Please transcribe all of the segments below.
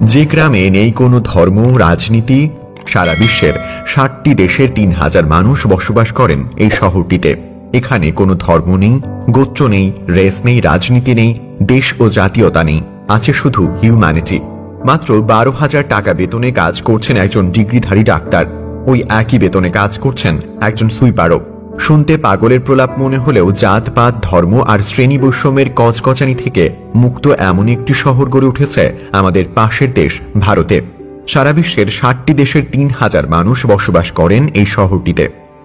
যে গ্রামে নেই কোনো ধর্ম রাজনীতি, সারা বিশ্বের 60টি দেশের 3000 মানুষ বসবাস করেন এই শহরটিতে। এখানে কোনো ধর্ম নেই, গোত্র নেই, রেস নেই, রাজনীতি নেই, দেশ ও জাতীয়তা নেই, আছে শুধু হিউম্যানিটি। মাত্র 12,000 টাকা বেতনে কাজ করছেন একজন ডিগ্রিধারী ডাক্তার, ওই একই বেতনে কাজ করছেন একজন সুইপারও। শুনতে পাগলের প্রলাপ মনে হলেও জাতপাত, ধর্ম আর শ্রেণী বৈষম্যের কচকচানি থেকে মুক্ত এমন একটি শহর গড়ে উঠেছে আমাদের পাশের দেশ ভারতে। সারা বিশ্বের 60টি দেশের 3000 মানুষ বসবাস করেন এই শহরটিতে।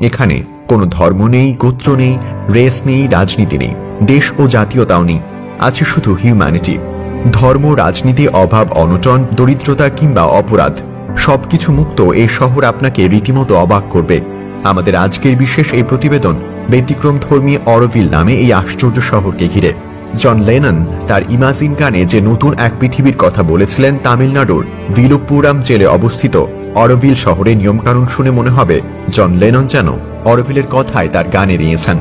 এখানে কোনো ধর্ম নেই, গোত্র নেই, রেস নেই, রাজনীতি নেই, দেশ ও জাতীয়তাও নেই, আছে শুধু হিউম্যানিটি। ধর্ম, রাজনীতি, অভাব, অনটন, দরিদ্রতা কিংবা অপরাধ সবকিছু মুক্ত এই শহর আপনাকে রীতিমতো অবাক করবে। আমাদের আজকের বিশেষ এই প্রতিবেদন ব্যতিক্রম ধর্মী অরোভিল নামে এই আশ্চর্য শহরকে ঘিরে। জন লেনন তার ইমাজিন গানে যে নতুন এক পৃথিবীর কথা বলেছিলেন, তামিলনাড়ুর ভিলুপুরাম জেলে অবস্থিত অরোভিল শহরে নিয়মকানুন শুনে মনে হবে জন লেনন যেন অরোভিলের কথায় তার গানে নিয়েছেন।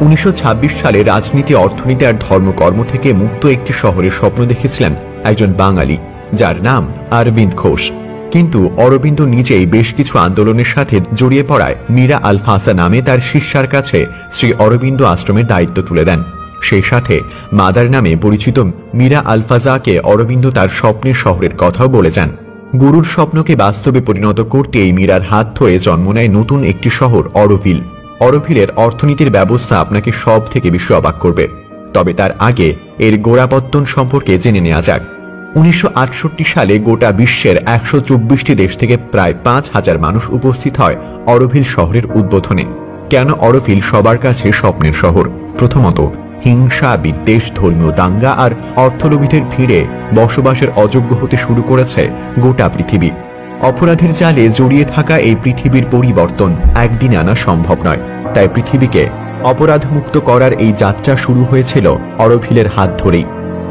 1926 সালে রাজনীতি, অর্থনীতি আর ধর্মকর্ম থেকে মুক্ত একটি শহরের স্বপ্ন দেখেছিলেন একজন বাঙালি যার নাম অরবিন্দ ঘোষ। কিন্তু অরবিন্দ নিজেই বেশ কিছু আন্দোলনের সাথে জড়িয়ে পড়ায় মীরা আলফাসা নামে তার শিষ্যার কাছে শ্রী অরবিন্দ আশ্রমের দায়িত্ব তুলে দেন। সেই সাথে মাদার নামে পরিচিত মীরা আলফাজাকে অরবিন্দ তার স্বপ্নের শহরের কথাও বলে যান। গুরুর স্বপ্নকে বাস্তবে পরিণত করতে এই মীরার হাত ধরে জন্ম নেয় নতুন একটি শহর অরোভিল। অরোভিলের অর্থনীতির ব্যবস্থা আপনাকে সব থেকে বেশি অবাক করবে। তবে তার আগে এর গোড়াপত্তন সম্পর্কে জেনে নেওয়া যাক। 1968 সালে গোটা বিশ্বের 124টি দেশ থেকে প্রায় 5000 মানুষ উপস্থিত হয় অরোভিল শহরের উদ্বোধনে। কেন অরোভিল সবার কাছে স্বপ্নের শহর? প্রথমত, হিংসা, বিদ্বেষ, ধর্মীয় দাঙ্গা আর অর্থলোভীদের ভিড়ে বসবাসের অযোগ্য হতে শুরু করেছে গোটা পৃথিবী। অপরাধের জালে জড়িয়ে থাকা এই পৃথিবীর পরিবর্তন একদিন আনা সম্ভব নয়। তাই পৃথিবীকে অপরাধমুক্ত করার এই যাত্রা শুরু হয়েছিল অরোভিলের হাত ধরেই।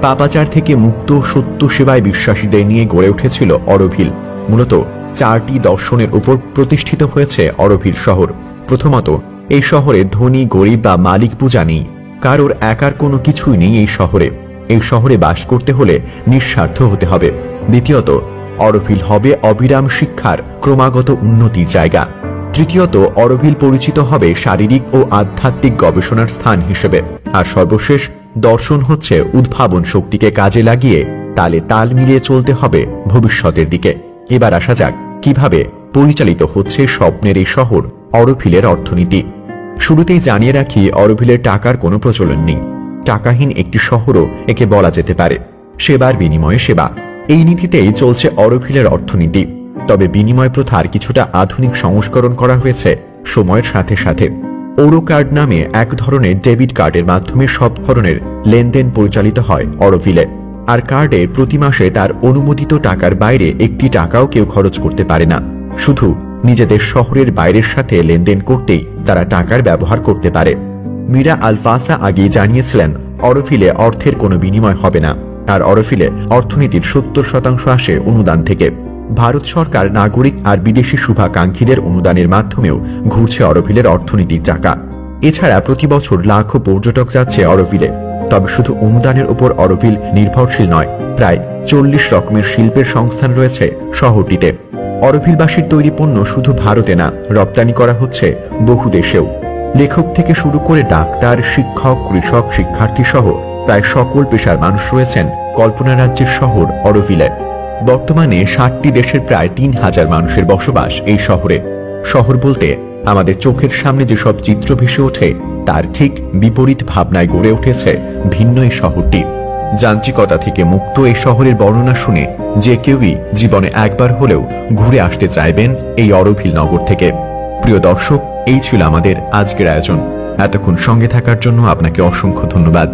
পাপাচার থেকে মুক্ত, সত্য সেবায় বিশ্বাসীদের নিয়ে গড়ে উঠেছিল অরোভিল। মূলত 4টি দর্শনের উপর প্রতিষ্ঠিত হয়েছে অরোভিল শহর। প্রথমত, এই শহরে ধনী গরিব বা মালিক পূজা নেই, কারোর একার কোনো কিছুই নেই এই শহরে। এই শহরে বাস করতে হলে নিঃস্বার্থ হতে হবে। দ্বিতীয়ত, অরোভিল হবে অবিরাম শিক্ষার ক্রমাগত উন্নতির জায়গা। তৃতীয়ত, অরোভিল পরিচিত হবে শারীরিক ও আধ্যাত্মিক গবেষণার স্থান হিসেবে। আর সর্বশেষ, দর্শন হচ্ছে উদ্ভাবন শক্তিকে কাজে লাগিয়ে তালে তাল মিলিয়ে চলতে হবে ভবিষ্যতের দিকে। এবার আসা যাক কিভাবে পরিচালিত হচ্ছে স্বপ্নের এই শহর অরোভিলের অর্থনীতি। শুরুতেই জানিয়ে রাখি, অরোভিলের টাকার কোনো প্রচলন নেই। টাকাহীন একটি শহরও একে বলা যেতে পারে। সেবার বিনিময়ে সেবা, এই নীতিতেই চলছে অরোভিলের অর্থনীতি। তবে বিনিময় প্রথার কিছুটা আধুনিক সংস্করণ করা হয়েছে সময়ের সাথে সাথে। ওরো কার্ড নামে এক ধরনের ডেবিট কার্ডের মাধ্যমে সব ধরনের লেনদেন পরিচালিত হয় অরোভিলে। আর কার্ডে প্রতি মাসে তার অনুমোদিত টাকার বাইরে একটি টাকাও কেউ খরচ করতে পারে না। শুধু নিজেদের শহরের বাইরের সাথে লেনদেন করতেই তারা টাকার ব্যবহার করতে পারে। মীরা আলফাসা আগেই জানিয়েছিলেন অরোভিলে অর্থের কোনো বিনিময় হবে না। আর অরোভিলে অর্থনীতির 70% আসে অনুদান থেকে। ভারত সরকার নাগরিক আর বিদেশি শুভাকাঙ্ক্ষীদের অনুদানের মাধ্যমেও ঘুরছে অরোভিলের অর্থনীতির চাকা। এছাড়া প্রতি বছর লাখো পর্যটক যাচ্ছে অরোভিলে। তবে শুধু অনুদানের উপর অরোভিল নির্ভরশীল নয়। প্রায় 40 রকমের শিল্পের সংস্থান রয়েছে শহরটিতে। অরোভিলবাসীর তৈরি পণ্য শুধু ভারতে না, রপ্তানি করা হচ্ছে বহু দেশেও। লেখক থেকে শুরু করে ডাক্তার, শিক্ষক, কৃষক, শিক্ষার্থী সহ প্রায় সকল পেশার মানুষ রয়েছেন কল্পনা রাজ্যের শহর অরোভিলে। বর্তমানে 60টি দেশের প্রায় 3000 মানুষের বসবাস এই শহরে। শহর বলতে আমাদের চোখের সামনে যেসব চিত্র ভেসে ওঠে তার ঠিক বিপরীত ভাবনায় গড়ে উঠেছে ভিন্ন এই শহরটি। যান্ত্রিকতা থেকে মুক্ত এই শহরের বর্ণনা শুনে যে কেউই জীবনে একবার হলেও ঘুরে আসতে চাইবেন এই অরোভিল নগর থেকে। প্রিয় দর্শক, এই ছিল আমাদের আজকের আয়োজন। এতক্ষণ সঙ্গে থাকার জন্য আপনাকে অসংখ্য ধন্যবাদ।